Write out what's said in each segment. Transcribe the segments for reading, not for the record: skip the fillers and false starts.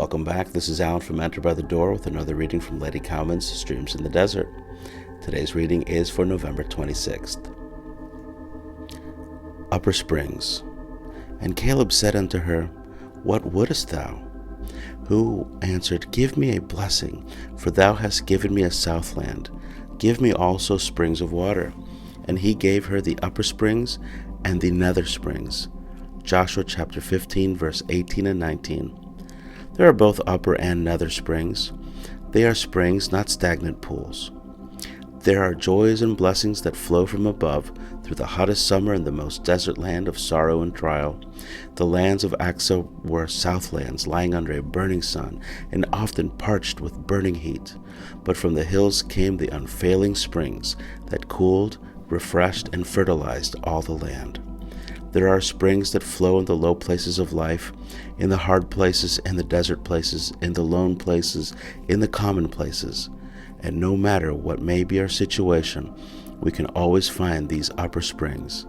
Welcome back. This is Alan from Enter by the Door with another reading from Lettie Cowman's Streams in the Desert. Today's reading is for November 26th. Upper Springs. And Caleb said unto her, What wouldest thou? Who answered, Give me a blessing, for thou hast given me a southland. Give me also springs of water. And he gave her the upper springs and the nether springs. Joshua chapter 15, verse 18 and 19. There are both upper and nether springs. They are springs, not stagnant pools. There are joys and blessings that flow from above through the hottest summer in the most desert land of sorrow and trial. The lands of Asa were southlands lying under a burning sun and often parched with burning heat. But from the hills came the unfailing springs that cooled, refreshed, and fertilized all the land. There are springs that flow in the low places of life, in the hard places, in the desert places, in the lone places, in the common places. And no matter what may be our situation, we can always find these upper springs.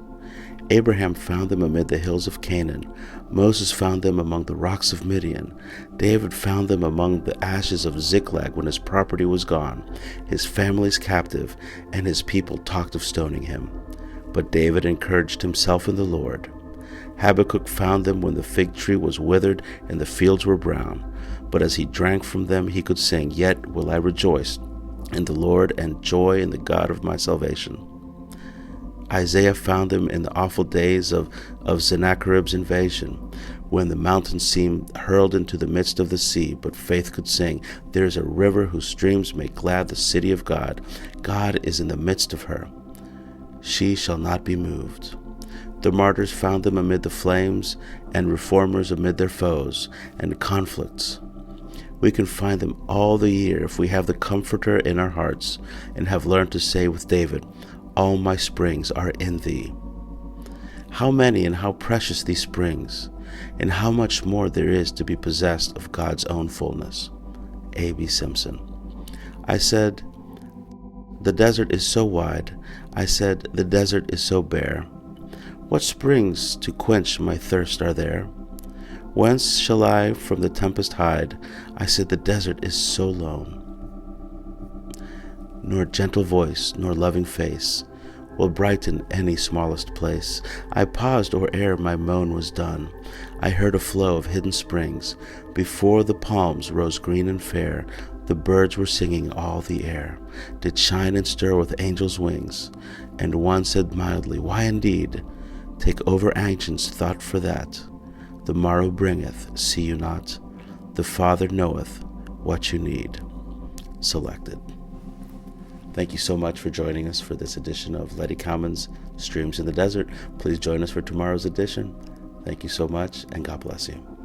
Abraham found them amid the hills of Canaan. Moses found them among the rocks of Midian. David found them among the ashes of Ziklag when his property was gone, his family's captive, and his people talked of stoning him. But David encouraged himself in the Lord. Habakkuk found them when the fig tree was withered and the fields were brown. But as he drank from them, he could sing, Yet will I rejoice in the Lord and joy in the God of my salvation. Isaiah found them in the awful days of Sennacherib's invasion, when the mountains seemed hurled into the midst of the sea, but faith could sing, There is a river whose streams make glad the city of God. God is in the midst of her. She shall not be moved. The martyrs found them amid the flames, and reformers amid their foes and conflicts. We can find them all the year if we have the Comforter in our hearts and have learned to say with David, All my springs are in thee. How many and how precious these springs, and how much more there is to be possessed of God's own fullness. A.B. Simpson. I said, The desert is so wide. I said, The desert is so bare. What springs to quench my thirst are there? Whence shall I from the tempest hide? I said, The desert is so lone. Nor gentle voice, nor loving face will brighten any smallest place. I paused or ere my moan was done. I heard a flow of hidden springs. Before the palms rose green and fair. The birds were singing all the air, did shine and stir with angels' wings. And one said mildly, Why indeed? Take over ancients thought for that. The morrow bringeth, see you not? The Father knoweth what you need. Selected. Thank you so much for joining us for this edition of Lettie Cowman's Streams in the Desert. Please join us for tomorrow's edition. Thank you so much, and God bless you.